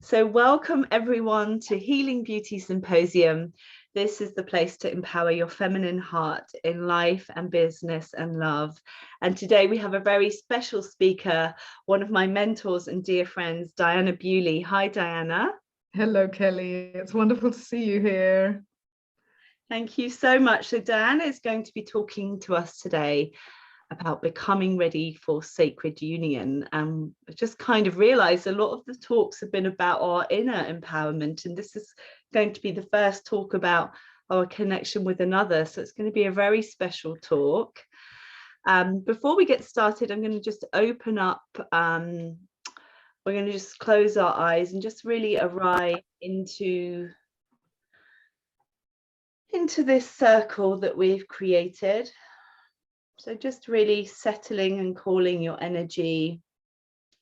So welcome everyone to Healing Beauty Symposium. This is the place to empower your feminine heart in life and business and love. And today we have a very special speaker, one of my mentors and dear friends, Diana Beaulieu. Hi, Diana. Hello, Kelly. It's wonderful to see you here. Thank you so much. So Diana is going to be talking to us today about becoming ready for sacred union. And I just kind of realized a lot of the talks have been about our inner empowerment, and this is going to be the first talk about our connection with another. So it's going to be a very special talk. Before we get started, I'm going to just open up, we're going to just close our eyes and just really arrive into this circle that we've created. So just really settling and calling your energy,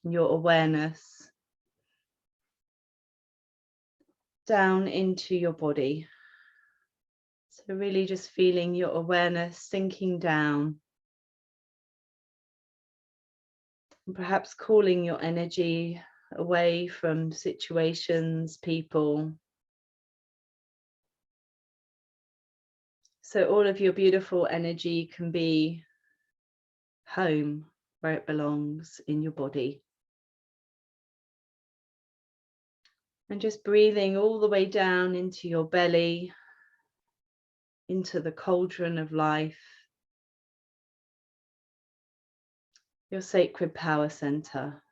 your awareness down into your body. So really just feeling your awareness sinking down. And perhaps calling your energy away from situations, people. So all of your beautiful energy can be home where it belongs in your body. And just breathing all the way down into your belly, into the cauldron of life, your sacred power center.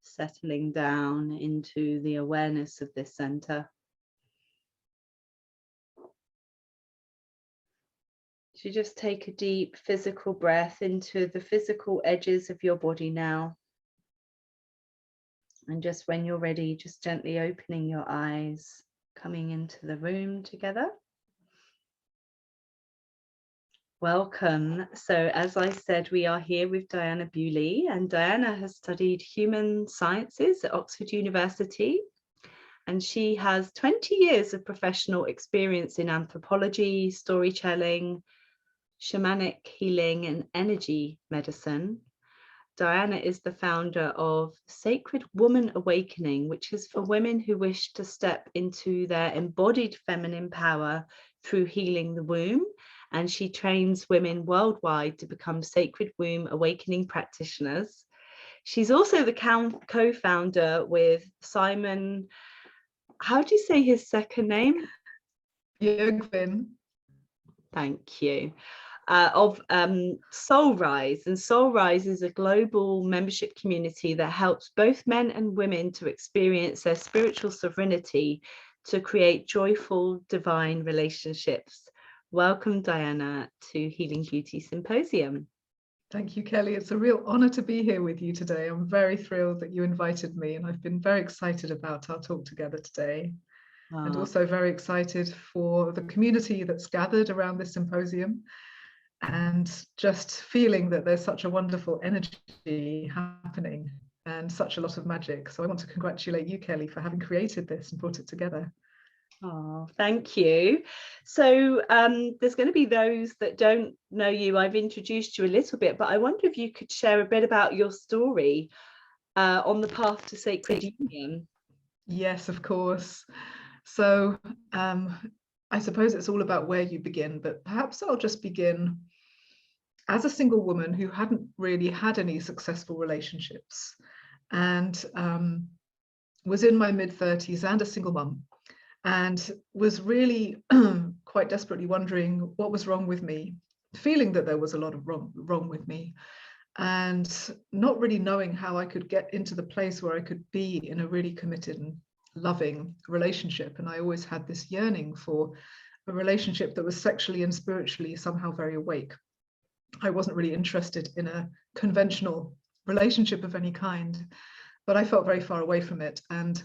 Settling down into the awareness of this center. So just take a deep physical breath into the physical edges of your body now. And just when you're ready, just gently opening your eyes, coming into the room together. Welcome. So as I said, we are here with Diana Beaulieu, and Diana has studied human sciences at Oxford University. And she has 20 years of professional experience in anthropology, storytelling, shamanic healing, and energy medicine. Diana is the founder of Sacred Woman Awakening, which is for women who wish to step into their embodied feminine power through healing the womb. And she trains women worldwide to become Sacred Womb Awakening practitioners. She's also the co-founder with Simon, how do you say his second name? Beaulieu. Thank you. Of Soul Rise. And Soul Rise is a global membership community that helps both men and women to experience their spiritual sovereignty to create joyful, divine relationships. Welcome, Diana, to Healing Beauty Symposium. Thank you, Kelly. It's a real honor to be here with you today. I'm very thrilled that you invited me, and I've been very excited about our talk together today. And also very excited for the community that's gathered around this symposium, and just feeling that there's such a wonderful energy happening and such a lot of magic. So I want to congratulate you, Kelly, for having created this and brought it together. Oh, thank you. So there's going to be those that don't know you. I've introduced you a little bit, but I wonder if you could share a bit about your story on the path to sacred union. Yes, of course. So I suppose it's all about where you begin, but perhaps I'll just begin as a single woman who hadn't really had any successful relationships, and was in my mid-30s and a single mum, and was really quite desperately wondering what was wrong with me, feeling that there was a lot of wrong with me, and not really knowing how I could get into the place where I could be in a really committed and loving relationship. And I always had this yearning for a relationship that was sexually and spiritually somehow very awake. I wasn't really interested in a conventional relationship of any kind, but I felt very far away from it. And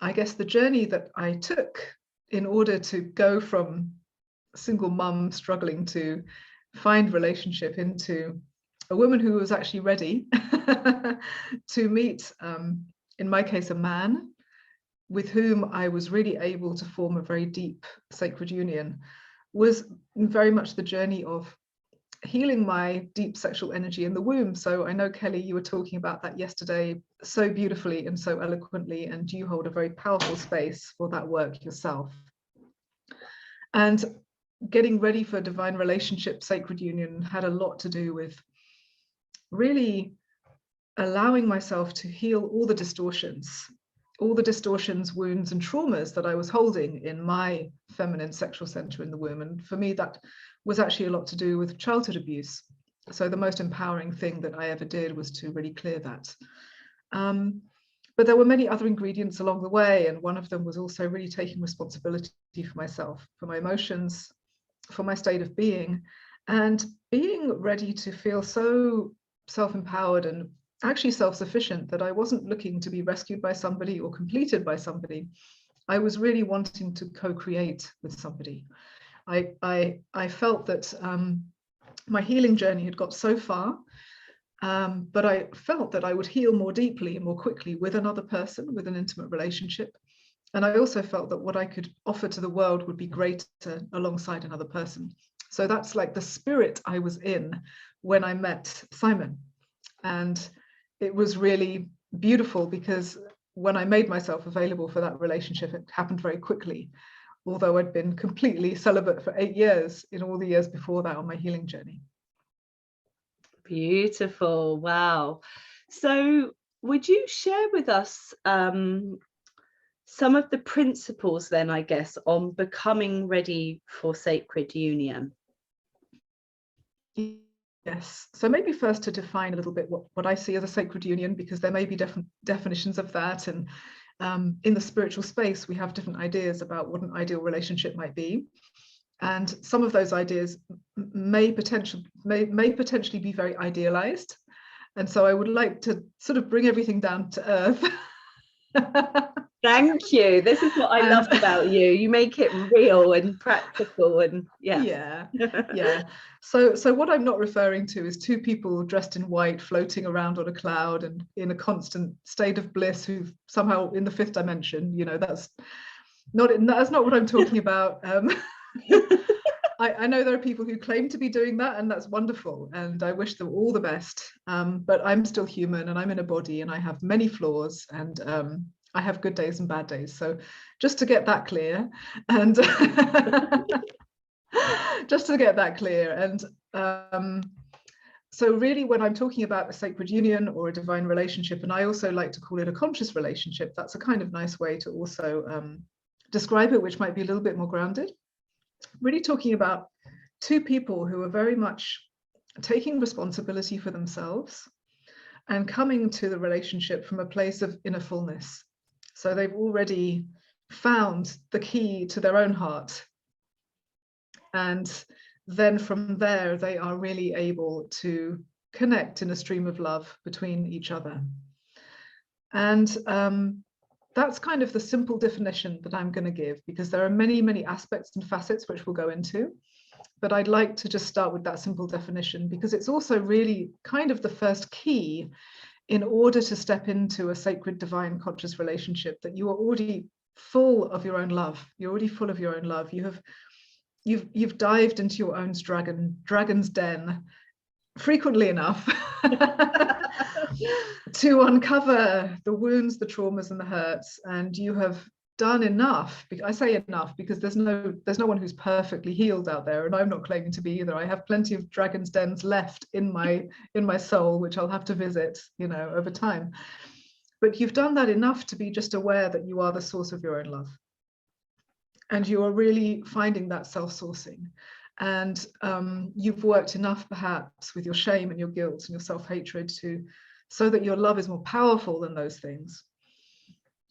I guess the journey that I took in order to go from single mum struggling to find relationship into a woman who was actually ready to meet, in my case, a man with whom I was really able to form a very deep sacred union, was very much the journey of healing my deep sexual energy in the womb. So I know, Kelly, you were talking about that yesterday so beautifully and so eloquently, and you hold a very powerful space for that work yourself. And getting ready for divine relationship, sacred union had a lot to do with really allowing myself to heal all the distortions, wounds, and traumas that I was holding in my feminine sexual center in the womb. And for me, that was actually a lot to do with childhood abuse. So the most empowering thing that I ever did was to really clear that. But there were many other ingredients along the way. And one of them was also really taking responsibility for myself, for my emotions, for my state of being, and being ready to feel so self-empowered and actually self-sufficient that I wasn't looking to be rescued by somebody or completed by somebody. I was really wanting to co-create with somebody. I felt that my healing journey had got so far, but I felt that I would heal more deeply and more quickly with another person, with an intimate relationship. And I also felt that what I could offer to the world would be greater alongside another person. So that's like the spirit I was in when I met Simon. And it was really beautiful because when I made myself available for that relationship, it happened very quickly, although I'd been completely celibate for 8 years in all the years before that on my healing journey. Beautiful. Wow. So would you share with us some of the principles then, I guess, on becoming ready for sacred union? Yes. So maybe first to define a little bit what I see as a sacred union, because there may be different definitions of that. And in the spiritual space, we have different ideas about what an ideal relationship might be. And some of those ideas may potentially be very idealized. And so I would like to sort of bring everything down to earth. Thank you. This is what I loved about you. You make it real and practical, and yeah. So what I'm not referring to is two people dressed in white floating around on a cloud and in a constant state of bliss who've somehow in the fifth dimension. You know, that's not what I'm talking about. I know there are people who claim to be doing that, and that's wonderful, and I wish them all the best. But I'm still human, and I'm in a body, and I have many flaws, and I have good days and bad days. So just to get that clear, and so really when I'm talking about a sacred union or a divine relationship, and I also like to call it a conscious relationship, that's a kind of nice way to also describe it, which might be a little bit more grounded. Really talking about two people who are very much taking responsibility for themselves and coming to the relationship from a place of inner fullness. So they've already found the key to their own heart. And then from there, they are really able to connect in a stream of love between each other. And that's kind of the simple definition that I'm going to give, because there are many, many aspects and facets which we'll go into. But I'd like to just start with that simple definition, because it's also really kind of the first key in order to step into a sacred, divine, conscious relationship, that you are already full of your own love. You're already full of your own love. You've dived into your own dragon's den frequently enough to uncover the wounds, the traumas, and the hurts, and you have done enough. I say enough because there's no one who's perfectly healed out there, and I'm not claiming to be either. I have plenty of dragon's dens left in my soul, which I'll have to visit, you know, over time. But you've done that enough to be just aware that you are the source of your own love, and you are really finding that self-sourcing. And you've worked enough perhaps with your shame and your guilt and your self-hatred so that your love is more powerful than those things.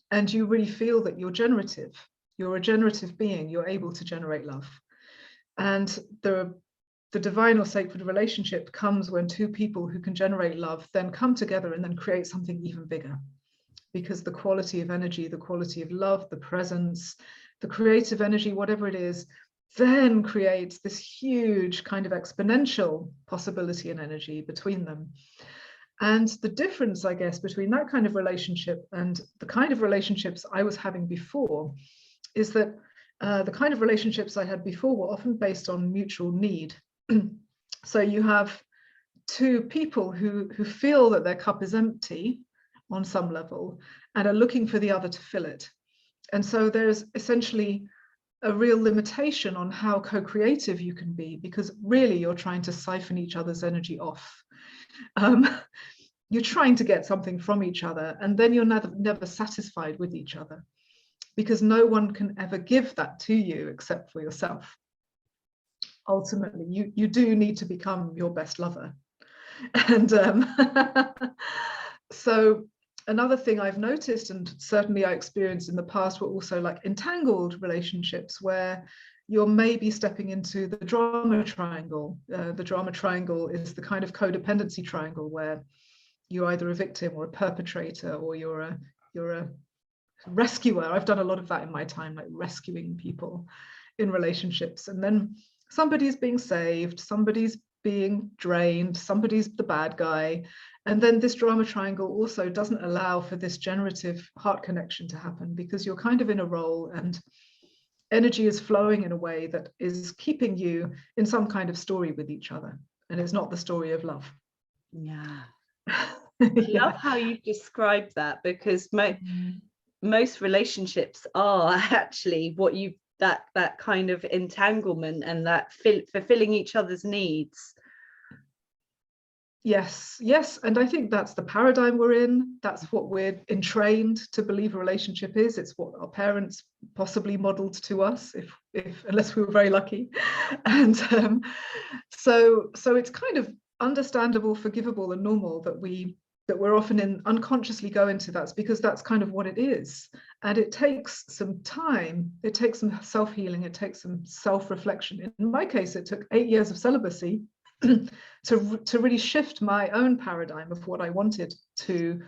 And you really feel that you're generative. You're a generative being. You're able to generate love. And the divine or sacred relationship comes when two people who can generate love then come together and then create something even bigger. Because the quality of energy, the quality of love, the presence, the creative energy, whatever it is, then creates this huge kind of exponential possibility and energy between them. And the difference, I guess, between that kind of relationship and the kind of relationships I was having before is that the kind of relationships I had before were often based on mutual need. So you have two people who feel that their cup is empty on some level and are looking for the other to fill it. And so there's essentially a real limitation on how co-creative you can be, because really you're trying to siphon each other's energy off. You're trying to get something from each other, and then you're never satisfied with each other, because no one can ever give that to you except for yourself. Ultimately, you do need to become your best lover. And so another thing I've noticed, and certainly I experienced in the past, were also like entangled relationships where you're maybe stepping into the drama triangle. The drama triangle is the kind of codependency triangle where you're either a victim or a perpetrator, or you're a rescuer. I've done a lot of that in my time, like rescuing people in relationships. And then somebody's being saved, somebody's being drained, somebody's the bad guy. And then this drama triangle also doesn't allow for this generative heart connection to happen, because you're kind of in a role and energy is flowing in a way that is keeping you in some kind of story with each other. And it's not the story of love. Yeah. Yeah. I love how you described that, because most relationships are actually what you that kind of entanglement and that fulfilling each other's needs. Yes, and I think that's the paradigm we're in. That's what we're entrained to believe a relationship is. It's what our parents possibly modeled to us, if unless we were very lucky. And so it's kind of understandable, forgivable, and normal that we're often unconsciously go into that, because that's kind of what it is. And it takes some time, it takes some self-healing, it takes some self-reflection. In my case, it took 8 years of celibacy to really shift my own paradigm of what I wanted to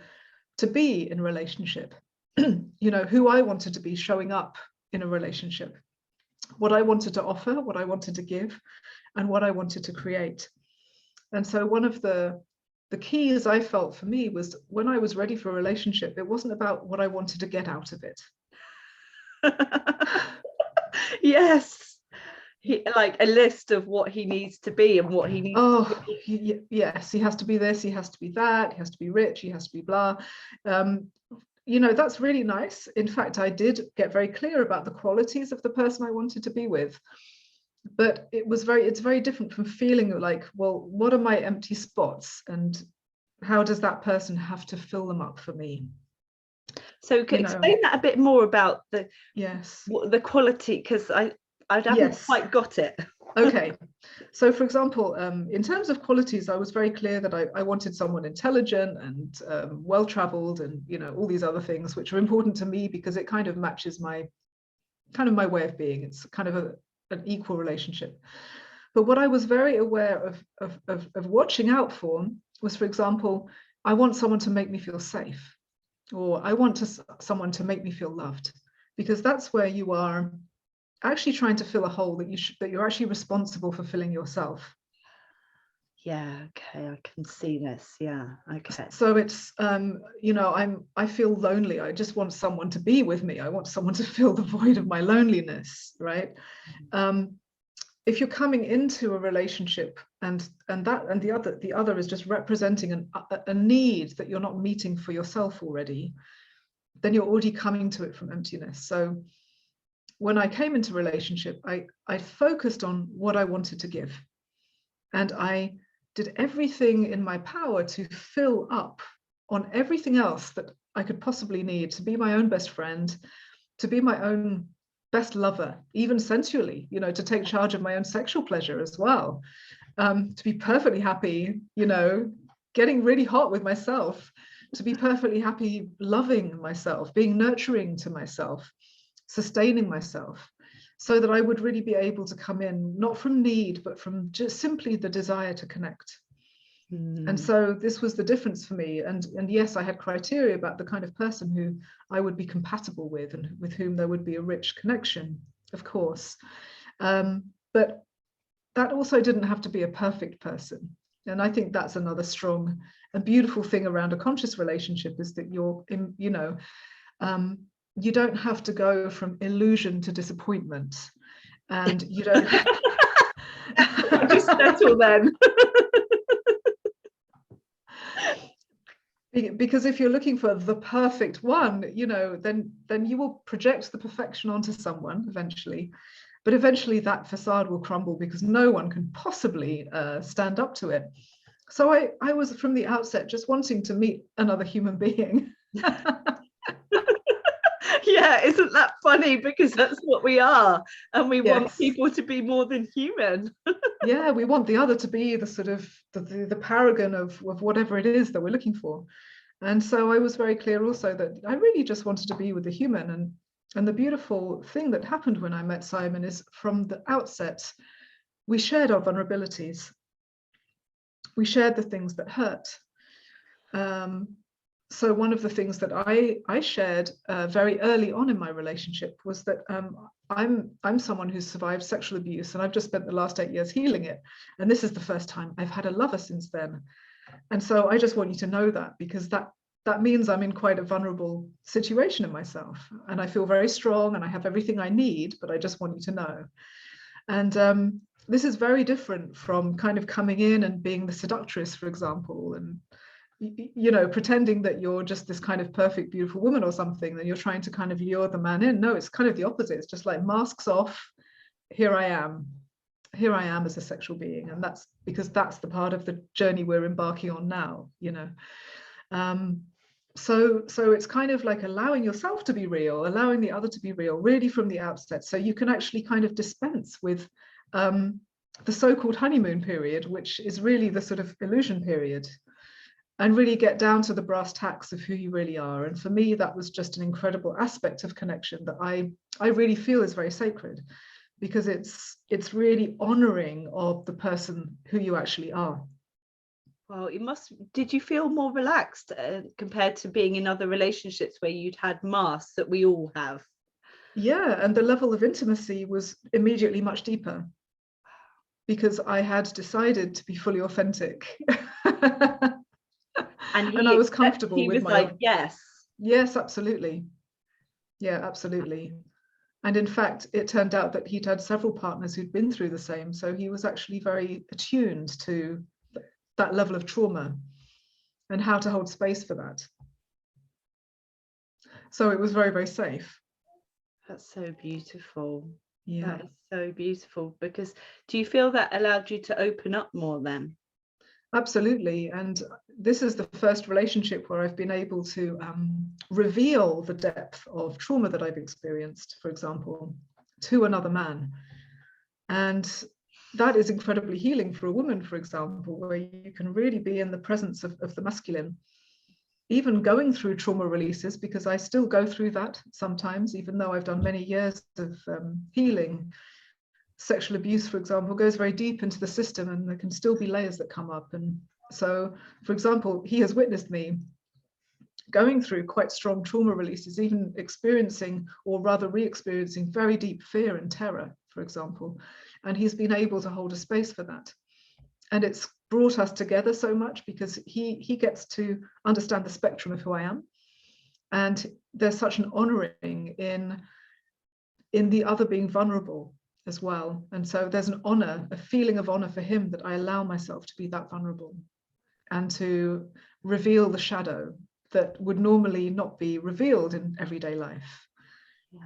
be in a relationship. Who I wanted to be showing up in a relationship, what I wanted to offer, what I wanted to give, and what I wanted to create. And so one of the keys I felt for me was, when I was ready for a relationship, it wasn't about what I wanted to get out of it. Yes. Like a list of what he needs to be and what he needs to be. Yes, he has to be this, he has to be that, he has to be rich, he has to be blah. That's really nice. In fact, I did get very clear about the qualities of the person I wanted to be with. But it's very different from feeling like, well, what are my empty spots, and how does that person have to fill them up for me? So explain that a bit more about the quality, because I haven't quite got it. Okay, so for example, in terms of qualities, I was very clear that I wanted someone intelligent and well-traveled, and all these other things which are important to me, because it kind of matches my way of being. It's kind of an equal relationship. But what I was very aware of watching out for was, for example, I want someone to make me feel safe, or I want someone to make me feel loved, because that's where you are actually trying to fill a hole that you're actually responsible for filling yourself. Yeah, okay, I can see this. Yeah, okay. So it's I feel lonely. I just want someone to be with me. I want someone to fill the void of my loneliness, right? If you're coming into a relationship and the other is just representing a need that you're not meeting for yourself already, then you're already coming to it from emptiness. So when I came into relationship, I focused on what I wanted to give, and I did everything in my power to fill up on everything else that I could possibly need to be my own best friend, to be my own best lover, even sensually, to take charge of my own sexual pleasure as well, to be perfectly happy, getting really hot with myself, to be perfectly happy loving myself, being nurturing to myself, sustaining myself, so that I would really be able to come in, not from need, but from just simply the desire to connect. And so this was the difference for me. And yes, I had criteria about the kind of person who I would be compatible with, and with whom there would be a rich connection, of course. But that also didn't have to be a perfect person. And I think that's another strong and beautiful thing around a conscious relationship, is that you don't have to go from illusion to disappointment, and you don't Just settle then. Because if you're looking for the perfect one, then you will project the perfection onto someone eventually. But eventually that facade will crumble because no one can possibly stand up to it. So I was from the outset just wanting to meet another human being. Yeah, isn't that funny? Because that's what we are. And we want Yes. people to be more than human. Yeah, we want the other to be the sort of the paragon of whatever it is that we're looking for. And so I was very clear also that I really just wanted to be with the human. And the beautiful thing that happened when I met Simon is from the outset, we shared our vulnerabilities. We shared the things that hurt. So one of the things that I shared very early on in my relationship was that I'm someone who's survived sexual abuse, and I've just spent the last 8 years healing it. And this is the first time I've had a lover since then. And so I just want you to know that, because that means I'm in quite a vulnerable situation in myself. And I feel very strong and I have everything I need, but I just want you to know. And this is very different from kind of coming in and being the seductress, for example, and pretending that you're just this kind of perfect, beautiful woman or something, then you're trying to kind of lure the man in. No, it's kind of the opposite. It's just like masks off. Here I am as a sexual being. And that's because that's the part of the journey we're embarking on now, So it's kind of like allowing yourself to be real, allowing the other to be real, really from the outset. So you can actually kind of dispense with the so-called honeymoon period, which is really the sort of illusion period, and really get down to the brass tacks of who you really are. And for me, that was just an incredible aspect of connection that I really feel is very sacred, because it's really honoring of the person who you actually are. Well, did you feel more relaxed compared to being in other relationships where you'd had masks that we all have? Yeah, and the level of intimacy was immediately much deeper because I had decided to be fully authentic. And I was comfortable with my like, yes, absolutely. Yeah, absolutely. And in fact, it turned out that he'd had several partners who'd been through the same. So he was actually very attuned to that level of trauma and how to hold space for that. So it was very, very safe. That's so beautiful. Yeah. That is so beautiful. Because do you feel that allowed you to open up more then? Absolutely. And this is the first relationship where I've been able to reveal the depth of trauma that I've experienced, for example, to another man. And that is incredibly healing for a woman, for example, where you can really be in the presence of the masculine. Even going through trauma releases, because I still go through that sometimes, even though I've done many years of healing. Sexual abuse, for example, goes very deep into the system, and there can still be layers that come up. And so, for example, he has witnessed me going through quite strong trauma releases, even experiencing, or rather re-experiencing, very deep fear and terror, for example. And he's been able to hold a space for that. And it's brought us together so much because he gets to understand the spectrum of who I am. And there's such an honoring in the other being vulnerable as well. And so there's an honor, a feeling of honor for him, that I allow myself to be that vulnerable and to reveal the shadow that would normally not be revealed in everyday life. Yeah.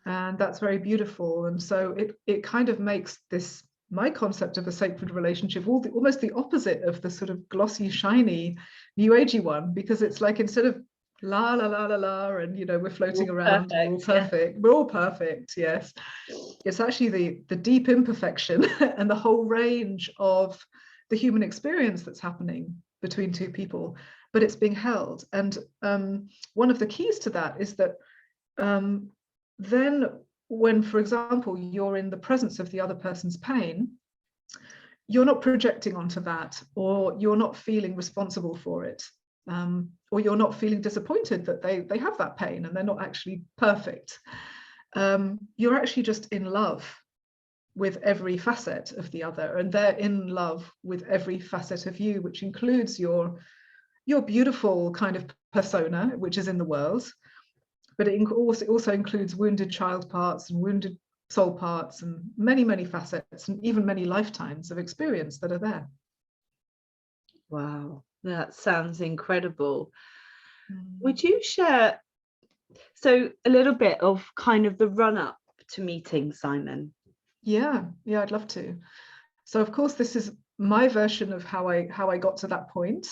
And that's very beautiful. And so it kind of makes this, my concept of a sacred relationship, almost the opposite of the sort of glossy, shiny, new agey one, because it's like, instead of la la la la la, and we're floating around, we're all perfect, we're all perfect, yes, it's actually the deep imperfection and the whole range of the human experience that's happening between two people, but it's being held. And one of the keys to that is that then when, for example, you're in the presence of the other person's pain, you're not projecting onto that, or you're not feeling responsible for it, or you're not feeling disappointed that they have that pain and they're not actually perfect. You're actually just in love with every facet of the other, and they're in love with every facet of you, which includes your beautiful kind of persona, which is in the world, but it also includes wounded child parts and wounded soul parts and many, many facets and even many lifetimes of experience that are there. Wow, that sounds incredible. Would you share so a little bit of kind of the run up to meeting Simon? Yeah, I'd love to. So of course, this is my version of how I got to that point.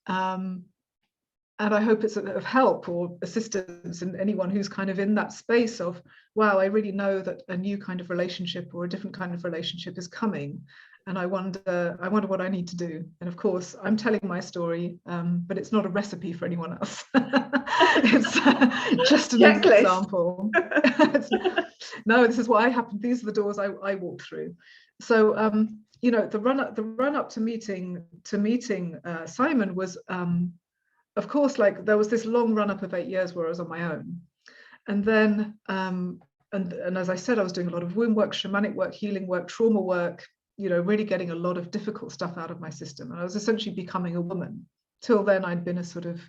And I hope it's of help or assistance in anyone who's kind of in that space of, wow, I really know that a new kind of relationship or a different kind of relationship is coming. And I wonder what I need to do. And of course, I'm telling my story, but it's not a recipe for anyone else. It's just an example. No, this is what I happened. These are the doors I walked through. So, you know, the run up to meeting Simon was, of course, like there was this long run up of 8 years where I was on my own. And then, and as I said, I was doing a lot of womb work, shamanic work, healing work, trauma work, you know, really getting a lot of difficult stuff out of my system. And I was essentially becoming a woman. Till then, I'd been a sort of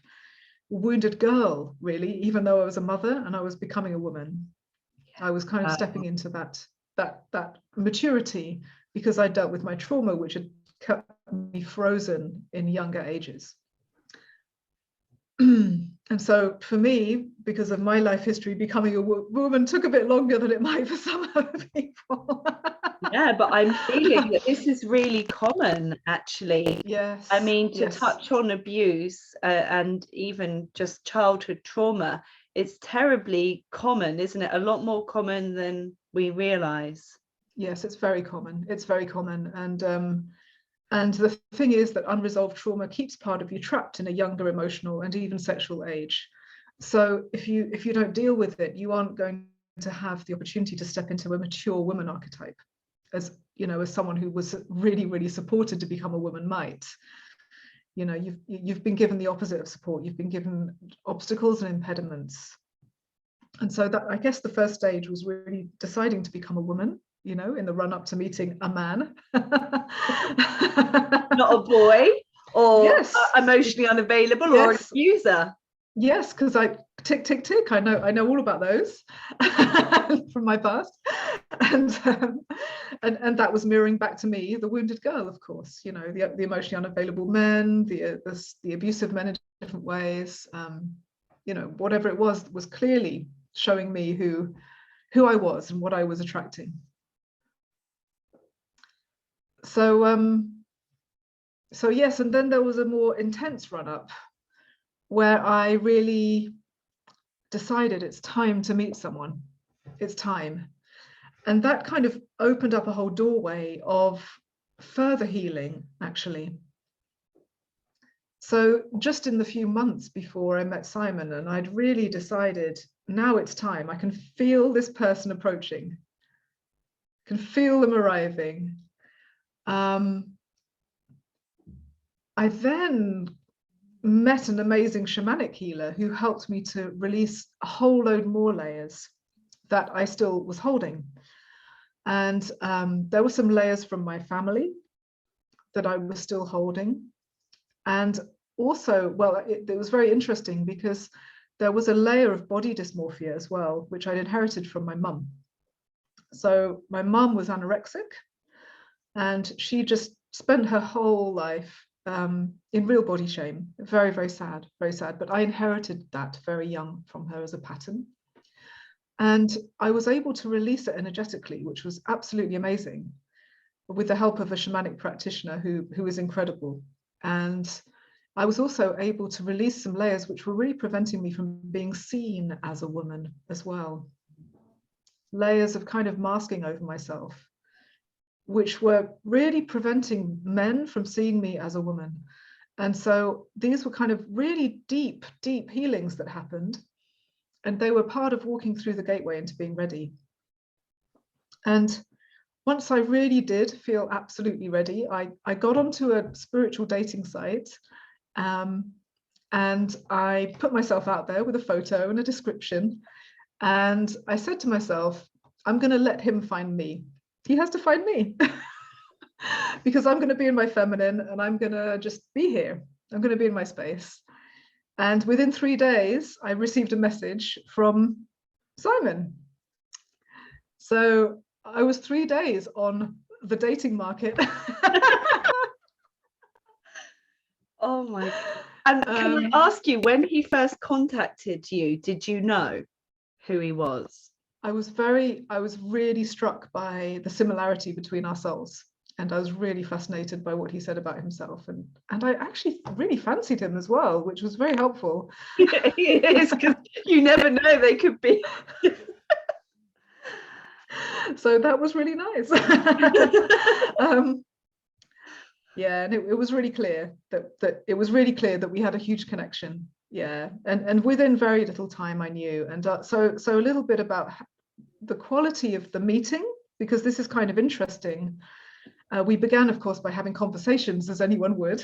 wounded girl, really, even though I was a mother and I was becoming a woman. I was kind of stepping into that maturity because I dealt with my trauma, which had kept me frozen in younger ages. And so for me, because of my life history, becoming a woman took a bit longer than it might for some other people. Yeah, but I'm feeling that this is really common, actually. Yes. I mean, to touch on abuse and even just childhood trauma, it's terribly common, isn't it? A lot more common than we realize. Yes, it's very common. It's very common. And the thing is that unresolved trauma keeps part of you trapped in a younger emotional and even sexual age. So if you don't deal with it, you aren't going to have the opportunity to step into a mature woman archetype, as you know, as someone who was really, really supported to become a woman might. You know, you've been given the opposite of support. You've been given obstacles and impediments. And so that, I guess, the first stage was really deciding to become a woman, you know, in the run up to meeting a man. Not a boy or yes. Emotionally unavailable, yes. Or an abuser. Yes, because I tick. I know all about those from my past, and that was mirroring back to me, the wounded girl, of course. You know, the emotionally unavailable men, the abusive men in different ways. You know, whatever it was clearly showing me who I was and what I was attracting. So yes, and then there was a more intense run up where I really decided it's time to meet someone. It's time. And that kind of opened up a whole doorway of further healing, actually. So just in the few months before I met Simon, and I'd really decided, now it's time. I can feel this person approaching, can feel them arriving. I then met an amazing shamanic healer who helped me to release a whole load more layers that I still was holding. And there were some layers from my family that I was still holding. And also, well, it was very interesting because there was a layer of body dysmorphia as well, which I'd inherited from my mum. So my mum was anorexic, and she just spent her whole life in real body shame. Very, very sad, very sad. But I inherited that very young from her as a pattern. And I was able to release it energetically, which was absolutely amazing, with the help of a shamanic practitioner who is incredible. And I was also able to release some layers which were really preventing me from being seen as a woman as well. Layers of kind of masking over myself, which were really preventing men from seeing me as a woman. And so these were kind of really deep, deep healings that happened. And they were part of walking through the gateway into being ready. And once I really did feel absolutely ready, I got onto a spiritual dating site, and I put myself out there with a photo and a description. And I said to myself, I'm going to let him find me. He has to find me because I'm going to be in my feminine and I'm going to just be here. I'm going to be in my space. And within 3 days, I received a message from Simon. So I was 3 days on the dating market. Oh my God. And can I ask you, when he first contacted you, did you know who he was? I was really struck by the similarity between our souls. And I was really fascinated by what he said about himself. And I actually really fancied him as well, which was very helpful. It is, because you never know, they could be. So that was really nice. Yeah, and it was really clear that we had a huge connection. Yeah, and within very little time I knew. And so a little bit about the quality of the meeting, because this is kind of interesting. We began, of course, by having conversations, as anyone would.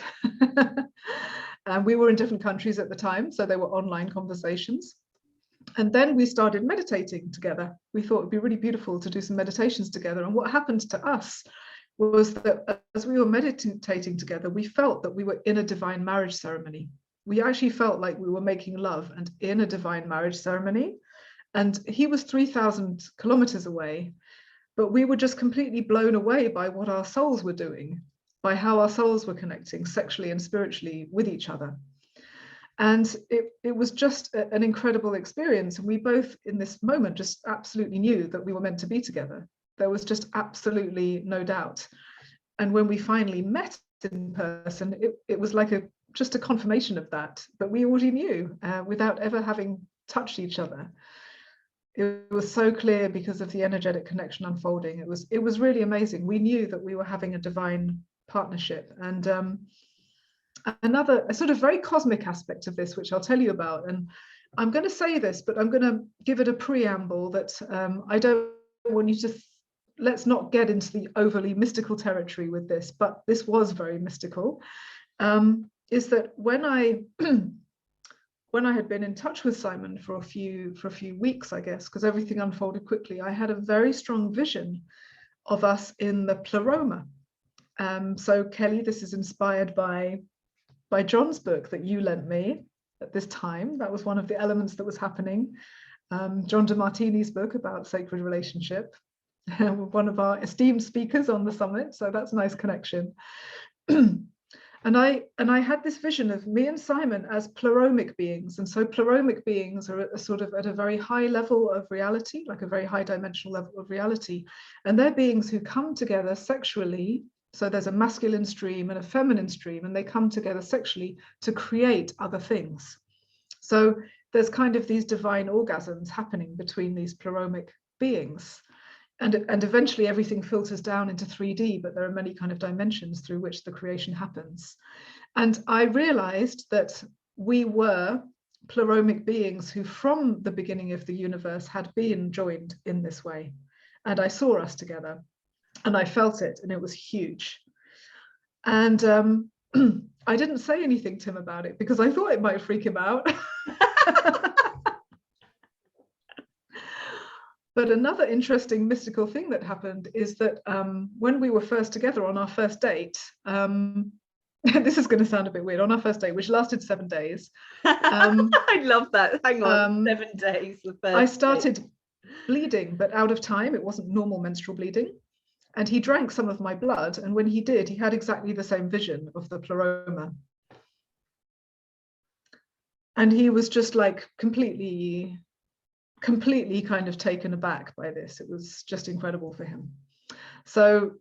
And we were in different countries at the time, so they were online conversations. And then we started meditating together. We thought it'd be really beautiful to do some meditations together. And what happened to us was that as we were meditating together, we felt that we were in a divine marriage ceremony. We actually felt like we were making love and in a divine marriage ceremony. And he was 3,000 kilometers away, but we were just completely blown away by what our souls were doing, by how our souls were connecting sexually and spiritually with each other. And it was just an incredible experience. And we both, in this moment, just absolutely knew that we were meant to be together. There was just absolutely no doubt. And when we finally met in person, it was like just a confirmation of that. But we already knew without ever having touched each other. It was so clear because of the energetic connection unfolding. It was really amazing. We knew that we were having a divine partnership. And a sort of very cosmic aspect of this, which I'll tell you about. And I'm going to say this, but I'm going to give it a preamble that I don't want you to, let's not get into the overly mystical territory with this, but this was very mystical, is that when I had been in touch with Simon for a few weeks, I guess, because everything unfolded quickly, I had a very strong vision of us in the pleroma. So Kelly, this is inspired by John's book that you lent me at this time. That was one of the elements that was happening. John DeMartini's book about sacred relationship, one of our esteemed speakers on the summit. So that's a nice connection. And I had this vision of me and Simon as pleromic beings. And so pleromic beings are sort of at a very high level of reality, like a very high dimensional level of reality. And they're beings who come together sexually. So there's a masculine stream and a feminine stream, and they come together sexually to create other things. So there's kind of these divine orgasms happening between these pleromic beings. And eventually everything filters down into 3D, but there are many kind of dimensions through which the creation happens. And I realized that we were pleromic beings who from the beginning of the universe had been joined in this way. And I saw us together. And I felt it, and it was huge. And I didn't say anything to him about it because I thought it might freak him out. But another interesting mystical thing that happened is that when we were first together on our first date, this is going to sound a bit weird, on our first date, which lasted 7 days. I love that. Hang on, 7 days. The first I started bleeding, but out of time. It wasn't normal menstrual bleeding. And he drank some of my blood. And when he did, he had exactly the same vision of the pleroma. And he was just like completely kind of taken aback by this. It was just incredible for him. So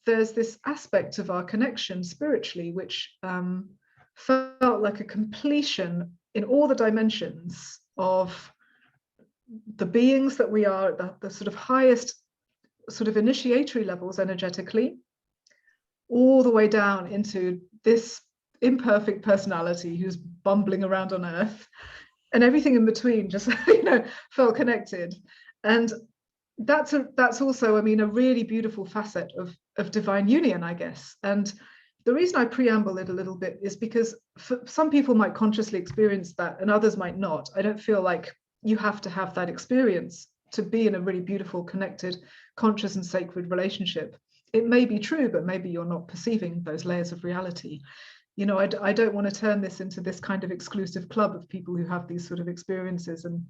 there's this aspect of our connection spiritually, which felt like a completion in all the dimensions of the beings that we are at the sort of highest sort of initiatory levels energetically, all the way down into this imperfect personality who's bumbling around on earth, and everything in between just felt connected. And that's also, I mean, a really beautiful facet of divine union, I guess. And the reason I preamble it a little bit is because some people might consciously experience that and others might not. I don't feel like you have to have that experience to be in a really beautiful, connected, conscious and sacred relationship. It may be true, but maybe you're not perceiving those layers of reality. I don't want to turn this into this kind of exclusive club of people who have these sort of experiences. And,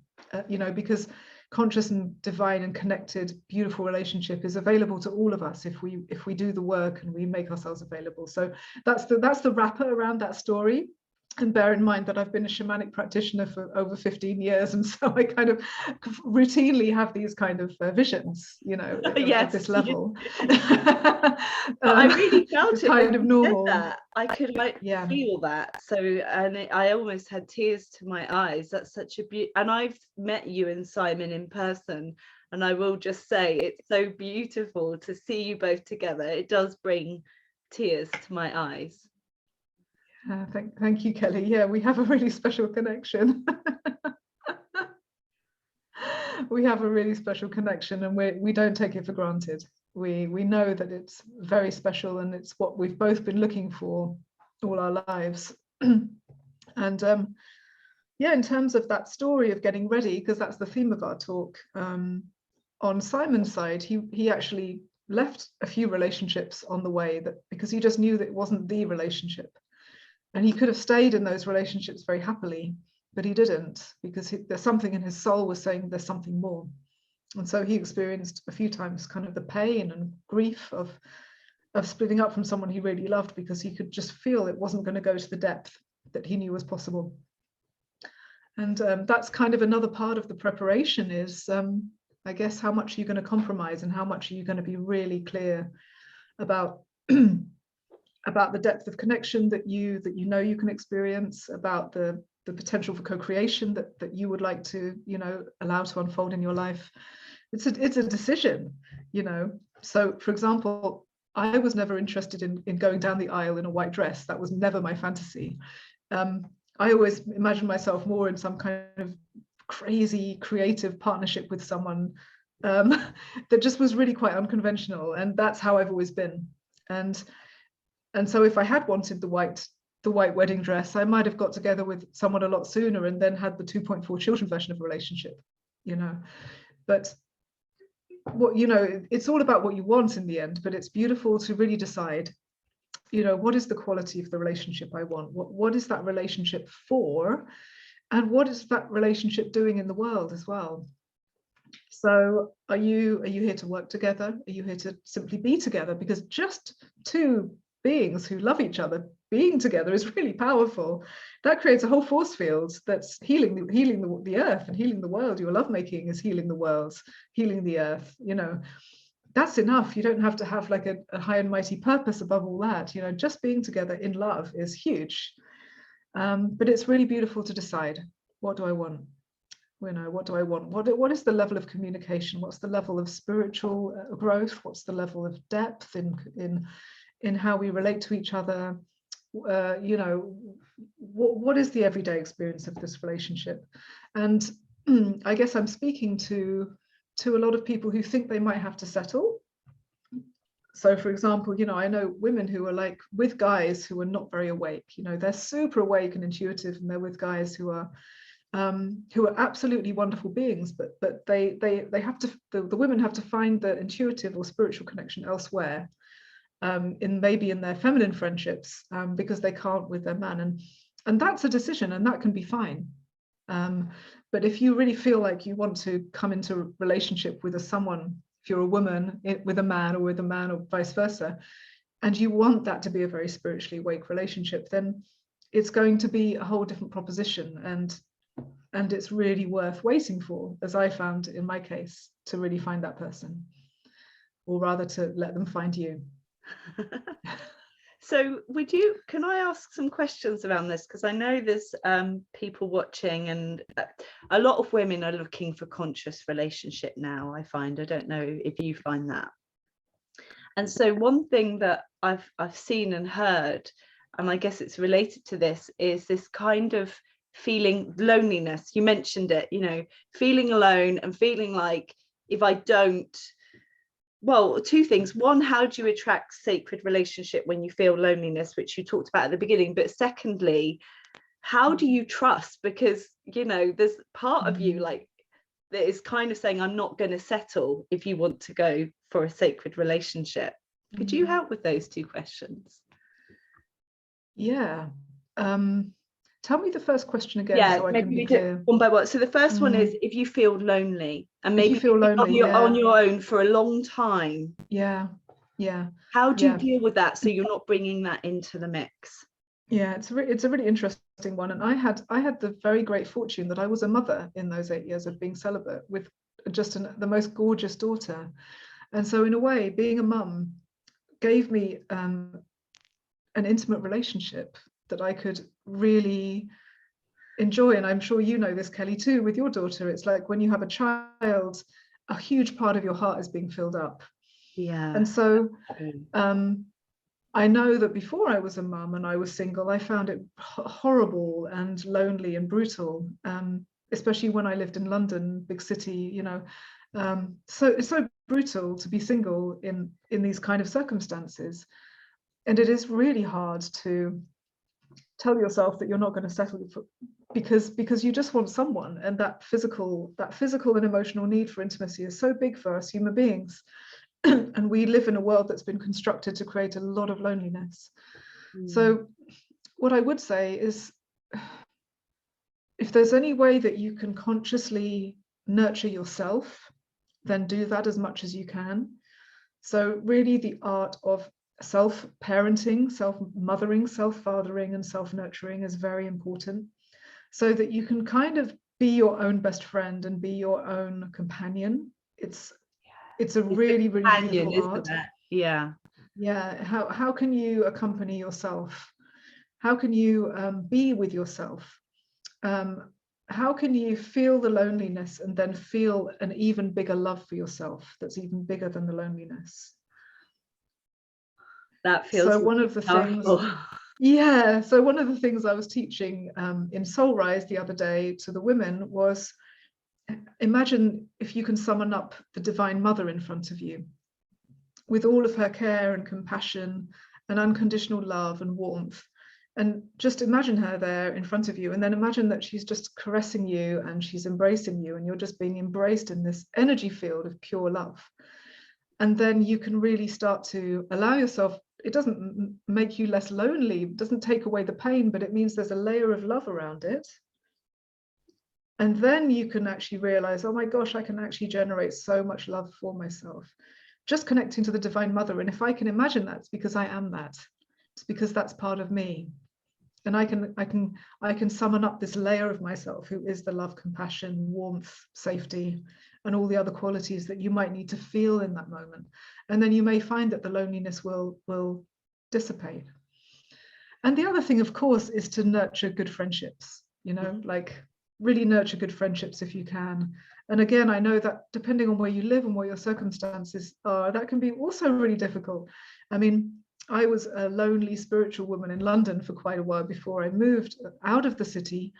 because conscious and divine and connected, beautiful relationship is available to all of us if we do the work and we make ourselves available. So that's the wrapper around that story. And bear in mind that I've been a shamanic practitioner for over 15 years, and so I kind of routinely have these kind of visions, you know, at this level. I really felt it's it kind when of you normal. said that. I could feel that. So, and I almost had tears to my eyes. That's such a beauty. And I've met you and Simon in person, and I will just say it's so beautiful to see you both together. It does bring tears to my eyes. Thank you, Kelly. Yeah, we have a really special connection. We have a really special connection, and we don't take it for granted. We know that it's very special, and it's what we've both been looking for all our lives. And yeah, in terms of that story of getting ready, because that's the theme of our talk, on Simon's side, he actually left a few relationships on the way, that because he just knew that it wasn't the relationship. And he could have stayed in those relationships very happily, but he didn't, because there's something in his soul was saying there's something more. And so he experienced a few times kind of the pain and grief of splitting up from someone he really loved, because he could just feel it wasn't going to go to the depth that he knew was possible. And that's kind of another part of the preparation is, I guess, how much are you going to compromise, and how much are you going to be really clear about about the depth of connection that you know you can experience, about the potential for co-creation that you would like to, you know, allow to unfold in your life. It's a decision, you know. So, for example, I was never interested in going down the aisle in a white dress. That was never my fantasy. I always imagined myself more in some kind of crazy creative partnership with someone that just was really quite unconventional, and that's how I've always been. And so if I had wanted the white wedding dress, I might have got together with someone a lot sooner and then had the 2.4 children version of a relationship, you know. But what, you know, it's all about what you want in the end, but it's beautiful to really decide, you know, what is the quality of the relationship I want? What is that relationship for? And what is that relationship doing in the world as well? So are you here to work together? Are you here to simply be together? Because just two beings who love each other being together is really powerful. That creates a whole force field that's healing the earth and healing the world. Your lovemaking is healing the world, healing the earth, you know. That's enough. You don't have to have like a high and mighty purpose above all that. You know, just being together in love is huge. But it's really beautiful to decide, what do I want? You know, what do I want? What is the level of communication? What's the level of spiritual growth? What's the level of depth in how we relate to each other? You know, what is the everyday experience of this relationship? And I guess I'm speaking to a lot of people who think they might have to settle. So, for example, you know, I know women who are like with guys who are not very awake. You know, they're super awake and intuitive, and they're with guys who are absolutely wonderful beings, but they have to, the women have to find the intuitive or spiritual connection elsewhere, in maybe in their feminine friendships, because they can't with their man, and that's a decision, and that can be fine. But if you really feel like you want to come into a relationship with someone, if you're a woman with a man, or with a man, or vice versa, and you want that to be a very spiritually awake relationship, then it's going to be a whole different proposition, and it's really worth waiting for, as I found in my case, to really find that person, or rather to let them find you. So can I ask some questions around this? Because I know there's people watching, and a lot of women are looking for conscious relationship now, I find. I don't know if you find that. And so one thing that I've seen and heard, and I guess it's related to this, is this kind of feeling loneliness. You mentioned it, you know, feeling alone and feeling like if I don't, well, two things. One, how do you attract sacred relationship when you feel loneliness, which you talked about at the beginning? But secondly, how do you trust? Because, you know, there's part of you like that is kind of saying, I'm not going to settle if you want to go for a sacred relationship. Could you help with those two questions? Yeah. Tell me the first question again, Yeah, so I can maybe be we do it clear. one by one. So the first one is if you feel lonely, and If you maybe feel you've been lonely, on your own for a long time. yeah, How do you deal with that so you're not bringing that into the mix? Yeah, it's a really interesting one. And I had the very great fortune that I was a mother in those 8 years of being celibate, with just the most gorgeous daughter. And so in a way, being a mum gave me an intimate relationship that I could really enjoy. And I'm sure you know this, Kelly, too, with your daughter. It's like when you have a child, a huge part of your heart is being filled up. Yeah. And so I know that before I was a mum and I was single, I found it horrible and lonely and brutal, especially when I lived in London, big city, you know. So it's so brutal to be single in these kind of circumstances. And it is really hard to tell yourself that you're not going to settle for, because you just want someone, and that physical and emotional need for intimacy is so big for us human beings. And we live in a world that's been constructed to create a lot of loneliness. So what I would say is, if there's any way that you can consciously nurture yourself, then do that as much as you can. So really the art of self-parenting, self-mothering, self-fathering, and self-nurturing is very important, so that you can kind of be your own best friend and be your own companion. It's a really, really beautiful art. Yeah. Yeah. How can you accompany yourself? How can you be with yourself? How can you feel the loneliness and then feel an even bigger love for yourself that's even bigger than the loneliness? That feels so one of the powerful. things Yeah, so one of the things I was teaching in Soul Rise the other day to the women was, imagine if you can summon up the Divine Mother in front of you with all of her care and compassion and unconditional love and warmth. And just imagine her there in front of you, and then imagine that she's just caressing you and she's embracing you, and you're just being embraced in this energy field of pure love. And then you can really start to allow yourself, it doesn't make you less lonely, it doesn't take away the pain, but it means there's a layer of love around it. And then you can actually realize, oh my gosh, I can actually generate so much love for myself, just connecting to the Divine Mother. And if I can imagine that, it's because I am that. It's because that's part of me. And I can summon up this layer of myself who is the love, compassion, warmth, safety, and all the other qualities that you might need to feel in that moment. And then you may find that the loneliness will dissipate. And the other thing, of course, is to nurture good friendships, you know, like really nurture good friendships if you can. And again, I know that depending on where you live and what your circumstances are, that can be also really difficult. I mean, I was a lonely spiritual woman in London for quite a while before I moved out of the city.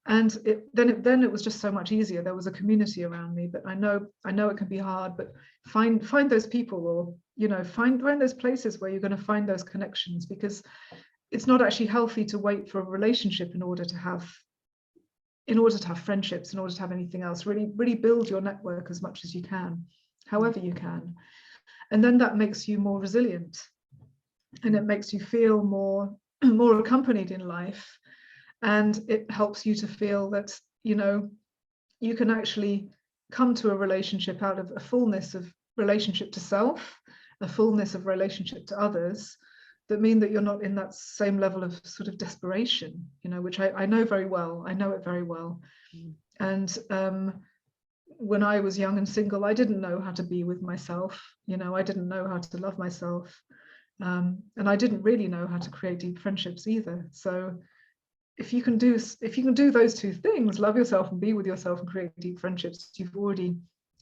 And then it was just so much easier. There was a community around me, but I know it can be hard, but find those people, or, you know, find those places where you're going to find those connections, because it's not actually healthy to wait for a relationship in order to have friendships, in order to have anything else. Really build your network as much as you can, however you can. And then that makes you more resilient, and it makes you feel more accompanied in life. And it helps you to feel that, you know, you can actually come to a relationship out of a fullness of relationship to self, a fullness of relationship to others, that mean that you're not in that same level of sort of desperation, you know, which I know very well. I know it very well. And when I was young and single, I didn't know how to be with myself. You know, I didn't know how to love myself. And I didn't really know how to create deep friendships either. So if you can do those two things, love yourself and be with yourself and create deep friendships, you've already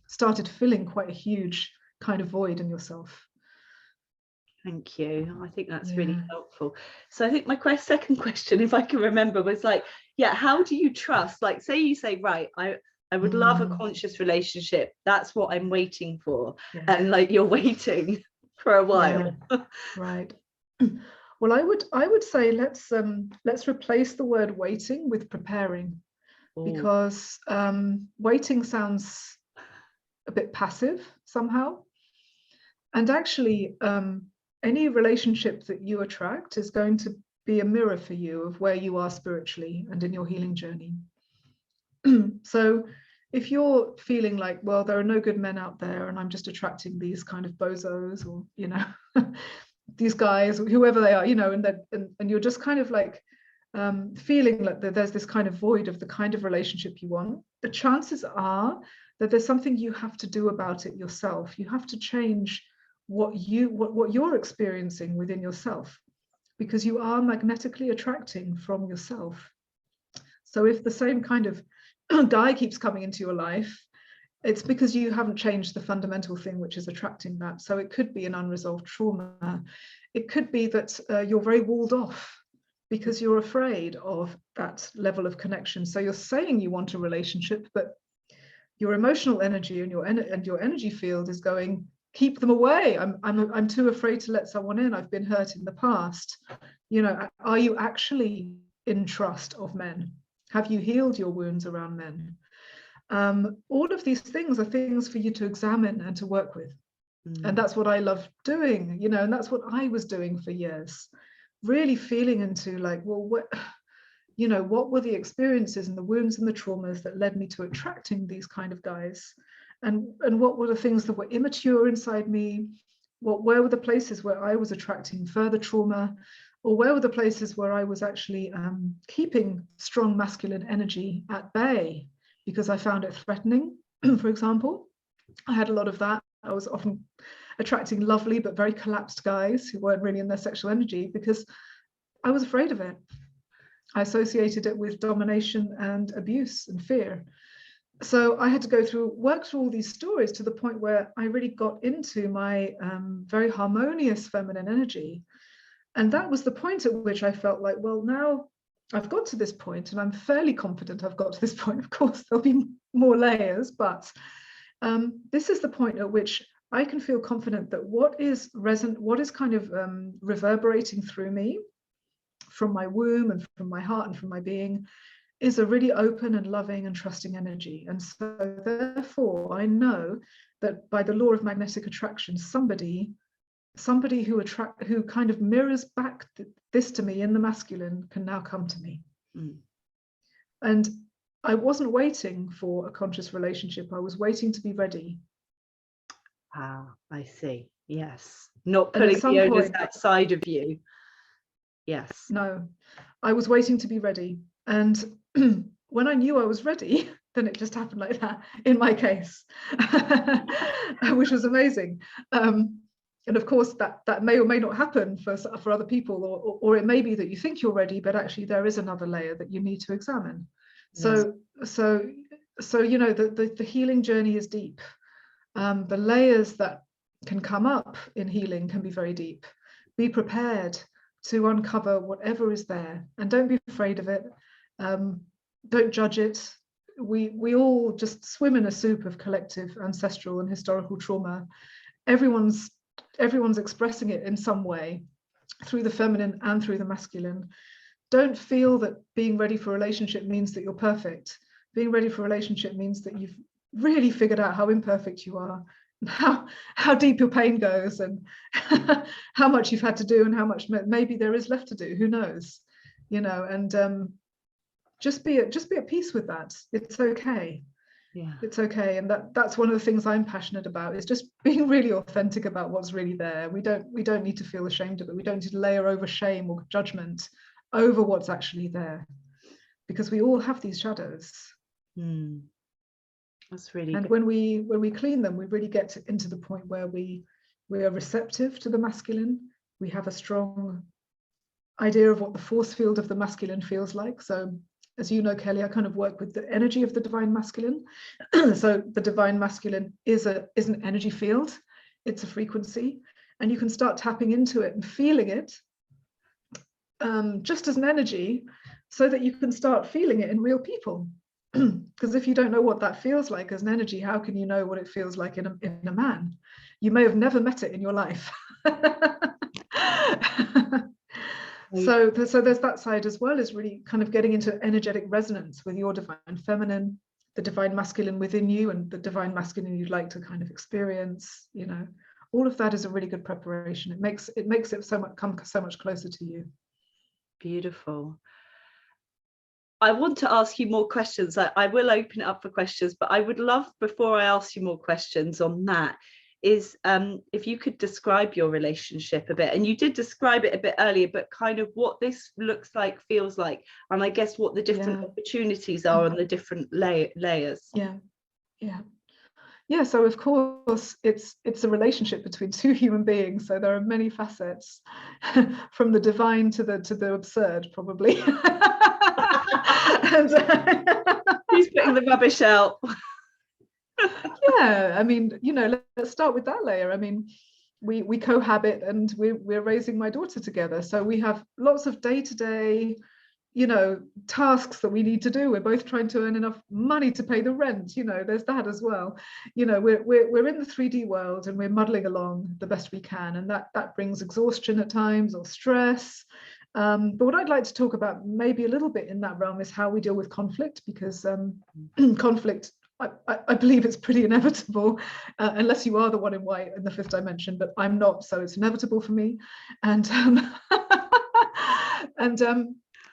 started filling quite a huge kind of void in yourself. Thank you. I think that's really helpful. So I think my second question, if I can remember, was like, yeah, how do you trust? Like, say you say, right, I would love a conscious relationship. That's what I'm waiting for. Yeah. And like, you're waiting for a while. Yeah. Right. Well, I would say let's replace the word waiting with preparing. Ooh. Because waiting sounds a bit passive somehow. And actually, any relationship that you attract is going to be a mirror for you of where you are spiritually and in your healing journey. So if you're feeling like, well, there are no good men out there and I'm just attracting these kind of bozos, or, you know, these guys, whoever they are, you know, and you're just kind of like feeling like there's this kind of void of the kind of relationship you want, the chances are that there's something you have to do about it yourself. You have to change what you're experiencing within yourself, because you are magnetically attracting from yourself. So if the same kind of guy keeps coming into your life, it's because you haven't changed the fundamental thing which is attracting that. So it could be an unresolved trauma. It could be that you're very walled off because you're afraid of that level of connection. So you're saying you want a relationship, but your emotional energy and your energy field is going, keep them away. I'm too afraid to let someone in. I've been hurt in the past. You know, are you actually in trust of men? Have you healed your wounds around men? All of these things are things for you to examine and to work with. And that's what I love doing, you know, and that's what I was doing for years, really feeling into like, well, what, you know, what were the experiences and the wounds and the traumas that led me to attracting these kind of guys? And what were the things that were immature inside me? Where were the places where I was attracting further trauma? Or where were the places where I was actually keeping strong masculine energy at bay because I found it threatening, for example? I had a lot of that. I was often attracting lovely but very collapsed guys who weren't really in their sexual energy because I was afraid of it. I associated it with domination and abuse and fear. So I had to work through all these stories to the point where I really got into my very harmonious feminine energy. And that was the point at which I felt like, well, now I've got to this point and I'm fairly confident I've got to this point. Of course, there'll be more layers, but this is the point at which I can feel confident that what is kind of reverberating through me from my womb and from my heart and from my being is a really open and loving and trusting energy. And so therefore, I know that by the law of magnetic attraction, somebody who kind of mirrors back this to me in the masculine can now come to me. And I wasn't waiting for a conscious relationship. I was waiting to be ready. Ah, I see. Yes. Not putting the onus outside of you. Yes. No, I was waiting to be ready. And when I knew I was ready, then it just happened like that in my case, which was amazing. And of course, that may or may not happen for other people, or it may be that you think you're ready, but actually there is another layer that you need to examine. Yes. So you know, the healing journey is deep. The layers that can come up in healing can be very deep. Be prepared to uncover whatever is there, and don't be afraid of it. Don't judge it. We all just swim in a soup of collective ancestral and historical trauma. Everyone's expressing it in some way, through the feminine and through the masculine. Don't feel that being ready for a relationship means that you're perfect. Being ready for a relationship means that you've really figured out how imperfect you are, and how deep your pain goes, and how much you've had to do, and how much maybe there is left to do. Who knows, you know? And just be at peace with that. It's okay. Yeah, it's okay. And that's one of the things I'm passionate about, is just being really authentic about what's really there. We don't need to feel ashamed of it. We don't need to layer over shame or judgment over what's actually there, because we all have these shadows. That's really and good. when we clean them, we really get into the point where we are receptive to the masculine. We have a strong idea of what the force field of the masculine feels like. So as you know, Kelly, I kind of work with the energy of the divine masculine. So the divine masculine is an energy field. It's a frequency, and you can start tapping into it and feeling it just as an energy, so that you can start feeling it in real people. Because if you don't know what that feels like as an energy, how can you know what it feels like in a man? You may have never met it in your life. So there's that side as well, is really kind of getting into energetic resonance with your divine feminine, the divine masculine within you, and the divine masculine you'd like to kind of experience. You know, all of that is a really good preparation. It makes it come so much closer to you. Beautiful. I want to ask you more questions. I will open it up for questions, but I would love, before I ask you more questions on that, is if you could describe your relationship a bit. And you did describe it a bit earlier, but kind of what this looks like, feels like, and I guess what the different opportunities are on the different layers. Yeah, so of course it's a relationship between two human beings, so there are many facets, from the divine to the absurd, probably. And, who's putting the rubbish out? Yeah, I mean, let's start with that layer. I mean, we cohabit, and we're raising my daughter together, so we have lots of day-to-day tasks that we need to do. We're both trying to earn enough money to pay the rent. There's that as well. We're in the 3D world, and we're muddling along the best we can, and that brings exhaustion at times, or stress. But what I'd like to talk about maybe a little bit in that realm is how we deal with conflict, because conflict, I believe it's pretty inevitable, unless you are the one in white in the fifth dimension, but I'm not, so it's inevitable for me. And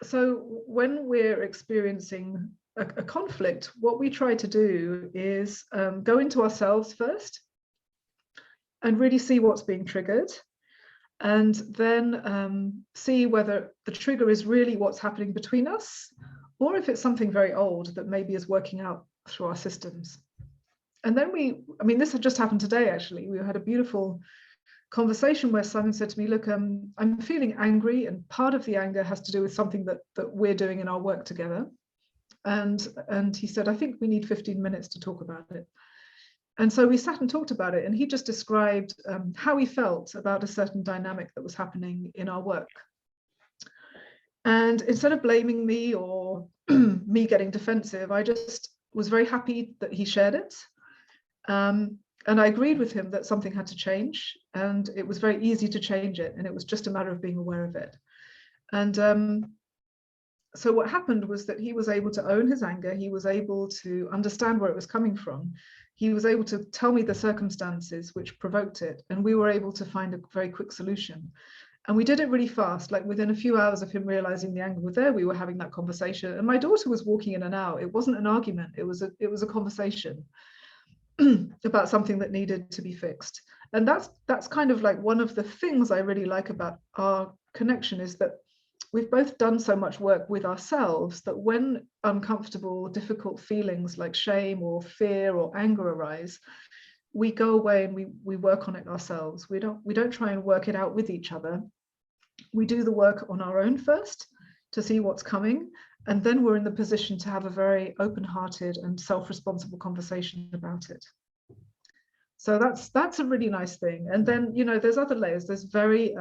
so when we're experiencing a conflict, what we try to do is go into ourselves first and really see what's being triggered, and then see whether the trigger is really what's happening between us, or if it's something very old that maybe is working out through our systems. And then this had just happened today, actually. We had a beautiful conversation where Simon said to me, look, I'm feeling angry, and part of the anger has to do with something that we're doing in our work together. And he said, I think we need 15 minutes to talk about it. And so we sat and talked about it, and he just described how he felt about a certain dynamic that was happening in our work. And instead of blaming me or me getting defensive, I just was very happy that he shared it. And I agreed with him that something had to change, and it was very easy to change it, and it was just a matter of being aware of it. And so what happened was that he was able to own his anger. He was able to understand where it was coming from. He was able to tell me the circumstances which provoked it, and we were able to find a very quick solution. And we did it really fast. Like within a few hours of him realizing the anger was there, we were having that conversation, and my daughter was walking in and out. It wasn't an argument, it was a conversation about something that needed to be fixed. And that's kind of like one of the things I really like about our connection, is that we've both done so much work with ourselves that when uncomfortable, difficult feelings like shame or fear or anger arise, we go away and we work on it ourselves. We don't try and work it out with each other. We do the work on our own first to see what's coming, and then we're in the position to have a very open-hearted and self-responsible conversation about it. So that's a really nice thing. And then there's other layers. There's very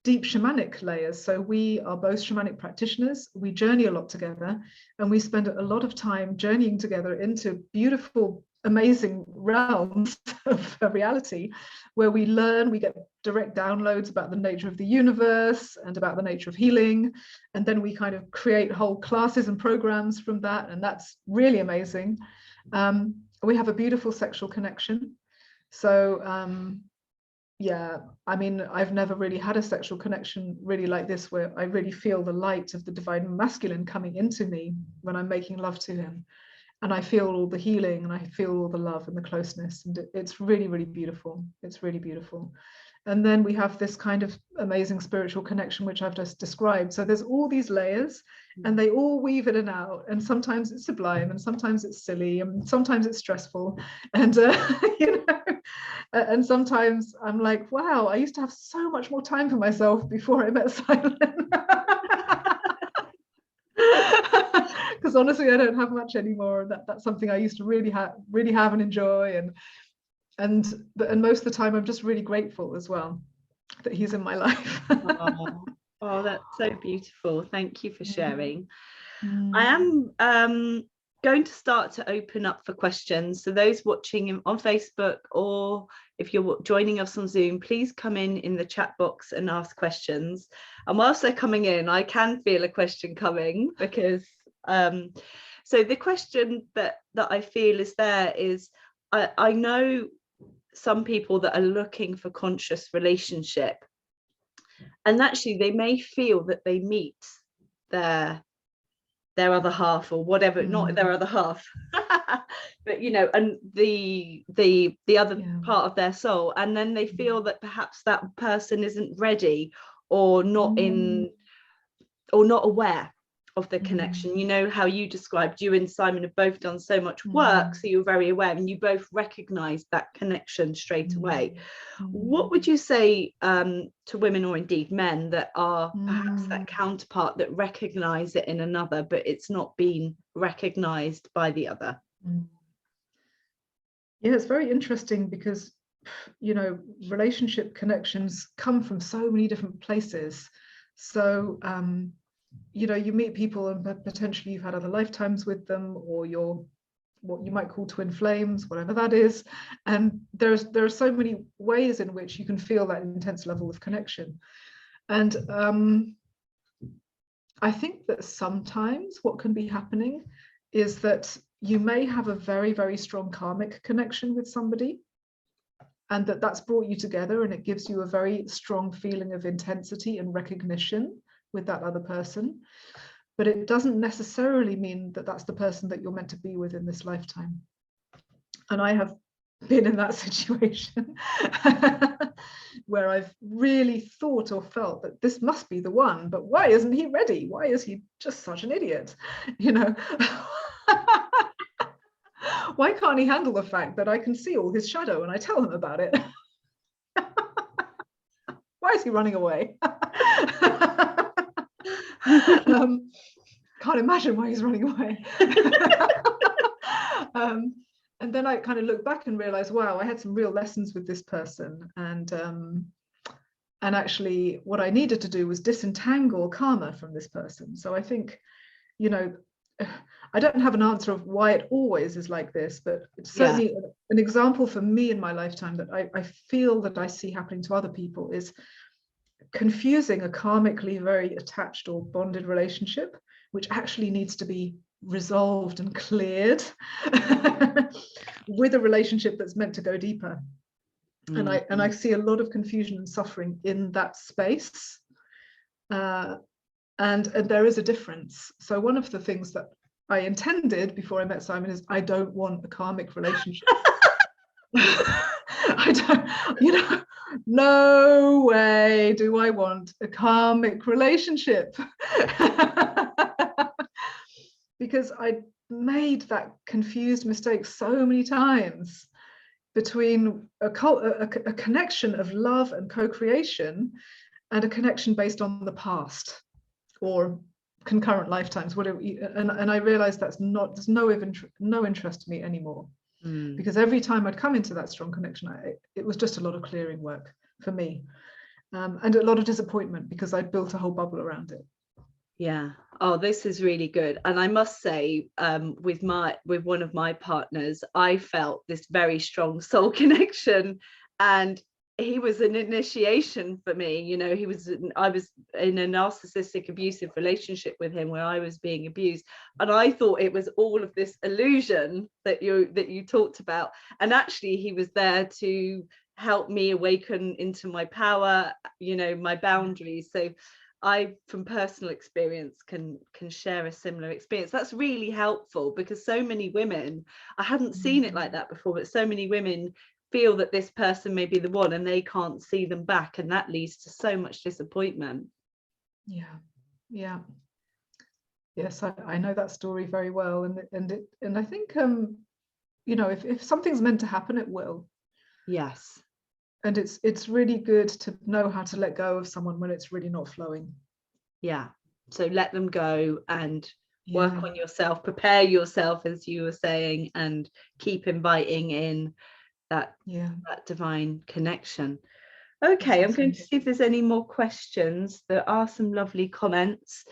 deep shamanic layers. So we are both shamanic practitioners. We journey a lot together, and we spend a lot of time journeying together into beautiful, amazing realms of reality, where we learn, we get direct downloads about the nature of the universe and about the nature of healing. And then we kind of create whole classes and programs from that. And that's really amazing. We have a beautiful sexual connection. So yeah, I mean, I've never really had a sexual connection really like this, where I really feel the light of the divine masculine coming into me when I'm making love to him. And I feel all the healing, and I feel all the love and the closeness. And it's really, really beautiful. It's really beautiful. And then we have this kind of amazing spiritual connection, which I've just described. So there's all these layers, and they all weave in and out. And sometimes it's sublime, and sometimes it's silly, and sometimes it's stressful. And, and sometimes I'm like, wow, I used to have so much more time for myself before I met Simon. Because honestly, I don't have much anymore. That's something I used to really have and enjoy. And most of the time, I'm just really grateful as well that he's in my life. Oh, that's so beautiful. Thank you for sharing. Mm. I am going to start to open up for questions. So those watching on Facebook, or if you're joining us on Zoom, please come in the chat box and ask questions. And whilst they're coming in, I can feel a question coming, because so the question that I feel is there is, I know some people that are looking for conscious relationship, and actually they may feel that they meet their other half, or whatever, not their other half, but and the other part of their soul, and then they feel that perhaps that person isn't ready, or not in, or not aware of the connection. How you described, you and Simon have both done so much work, so you're very aware, and you both recognize that connection straight away. What would you say to women, or indeed men, that are perhaps that counterpart, that recognize it in another, but it's not being recognized by the other? Yeah, it's very interesting, because relationship connections come from so many different places. So you meet people and potentially you've had other lifetimes with them, or you're what you might call twin flames, whatever that is. And there are so many ways in which you can feel that intense level of connection. And I think that sometimes what can be happening is that you may have a very, very strong karmic connection with somebody, and that's brought you together, and it gives you a very strong feeling of intensity and recognition with that other person. But it doesn't necessarily mean that that's the person that you're meant to be with in this lifetime. And I have been in that situation where I've really thought or felt that this must be the one, but why isn't he ready? Why is he just such an idiot? Why can't he handle the fact that I can see all his shadow and I tell him about it? Why is he running away? Can't imagine why he's running away. And then I kind of look back and realize, wow, I had some real lessons with this person, and actually what I needed to do was disentangle karma from this person. So I think, I don't have an answer of why it always is like this, but it's certainly an example for me in my lifetime that I feel that I see happening to other people, is confusing a karmically very attached or bonded relationship, which actually needs to be resolved and cleared, with a relationship that's meant to go deeper. And I see a lot of confusion and suffering in that space, and there is a difference. So one of the things that I intended before I met Simon is, I don't want a karmic relationship. I don't, no way do I want a karmic relationship. Because I made that confused mistake so many times, between a connection of love and co-creation and a connection based on the past or concurrent lifetimes, whatever. And I realized there's no interest to me anymore, because every time I'd come into that strong connection, it was just a lot of clearing work for me, and a lot of disappointment, because I'd built a whole bubble around it. Yeah. Oh, this is really good. And I must say, with one of my partners, I felt this very strong soul connection, and he was an initiation for me. I was in a narcissistic abusive relationship with him, where I was being abused, and I thought it was all of this illusion that you talked about, and actually he was there to help me awaken into my power, my boundaries. So I, from personal experience, can share a similar experience. That's really helpful, because so many women, I hadn't seen it like that before, but so many women feel that this person may be the one, and they can't see them back, and that leads to so much disappointment. Yes, I know that story very well, and I think if something's meant to happen, it will. Yes. And it's really good to know how to let go of someone when it's really not flowing. Yeah. So let them go and work on yourself, prepare yourself, as you were saying, and keep inviting in that divine connection. Okay, I'm going to see if there's any more questions. There are some lovely comments.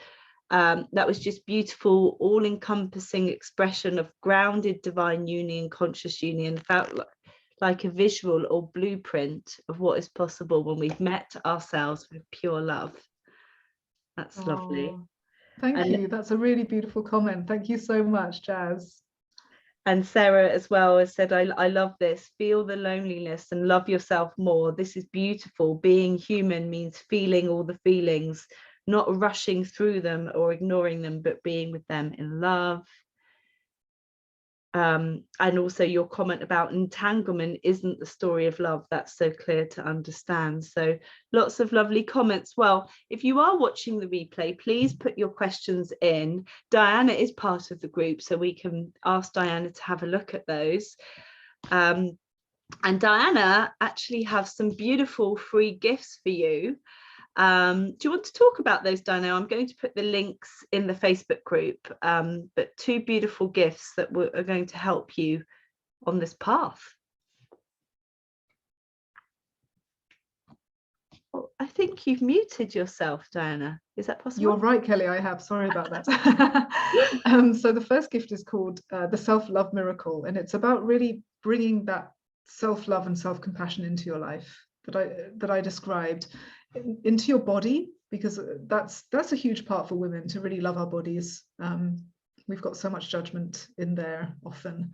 That was just beautiful, all-encompassing expression of grounded divine union, conscious union. Felt like a visual or blueprint of what is possible when we've met ourselves with pure love. That's lovely. Thank you. That's a really beautiful comment. Thank you so much, Jazz. And Sarah as well has said, I love this. Feel the loneliness and love yourself more. This is beautiful. Being human means feeling all the feelings, not rushing through them or ignoring them, but being with them in love. And also your comment about entanglement isn't the story of love. That's so clear to understand. So lots of lovely comments. Well, if you are watching the replay, please put your questions in. Diana is part of the group, so we can ask Diana to have a look at those. And Diana actually has some beautiful free gifts for you. Do you want to talk about those, Dino? I'm going to put the links in the Facebook group, but 2 beautiful gifts that are going to help you on this path. Well, I think you've muted yourself, Diana. Is that possible? You're right, Kelly, I have. Sorry about that. So the first gift is called the Self-Love Miracle, and it's about really bringing that self-love and self-compassion into your life that I described, into your body, because that's a huge part for women, to really love our bodies. We've got so much judgment in there often.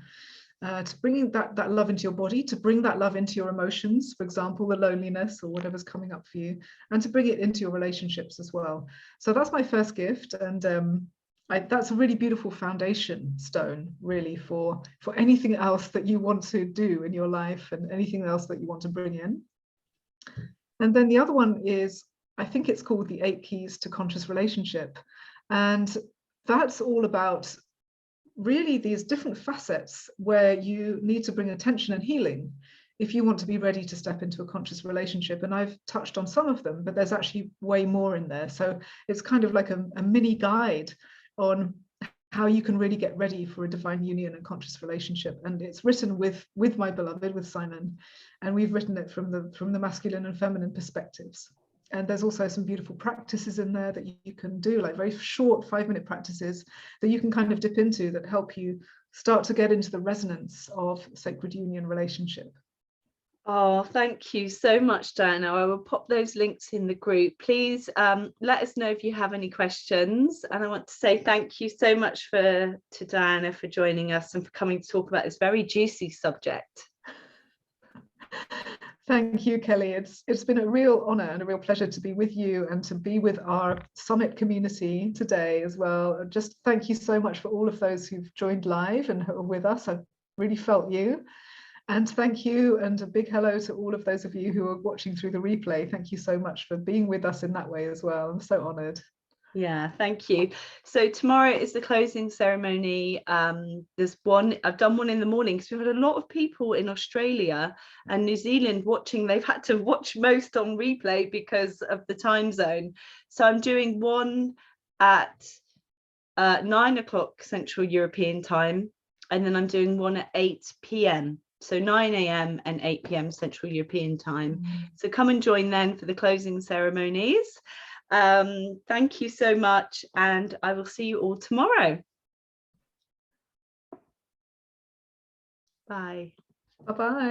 To bring that love into your body, to bring that love into your emotions, for example, the loneliness or whatever's coming up for you, and to bring it into your relationships as well. So that's my first gift, and that's a really beautiful foundation stone, really, for anything else that you want to do in your life and anything else that you want to bring in. And then the other one is, I think it's called the 8 Keys to Conscious Relationship, and that's all about really these different facets where you need to bring attention and healing if you want to be ready to step into a conscious relationship. And I've touched on some of them, but there's actually way more in there. So it's kind of like a mini guide on how you can really get ready for a divine union and conscious relationship. And it's written with my beloved, with Simon, and we've written it from the masculine and feminine perspectives. And there's also some beautiful practices in there that you can do, like very short 5-minute practices that you can kind of dip into that help you start to get into the resonance of sacred union relationship. Oh, thank you so much, Diana. I will pop those links in the group. Please let us know if you have any questions. And I want to say thank you so much to Diana for joining us and for coming to talk about this very juicy subject. Thank you, Kelly. It's been a real honor and a real pleasure to be with you and to be with our Summit community today as well. Just thank you so much for all of those who've joined live and who are with us. I've really felt you. And thank you, and a big hello to all of those of you who are watching through the replay. Thank you so much for being with us in that way as well. I'm so honored. Yeah, thank you. So tomorrow is the closing ceremony. There's one, I've done one in the morning because we've had a lot of people in Australia and New Zealand watching. They've had to watch most on replay because of the time zone. So I'm doing one at 9 o'clock Central European time, and then I'm doing one at 8 p.m. So 9 a.m. and 8 p.m. Central European time. So come and join then for the closing ceremonies. Thank you so much, and I will see you all tomorrow. Bye. Bye-bye.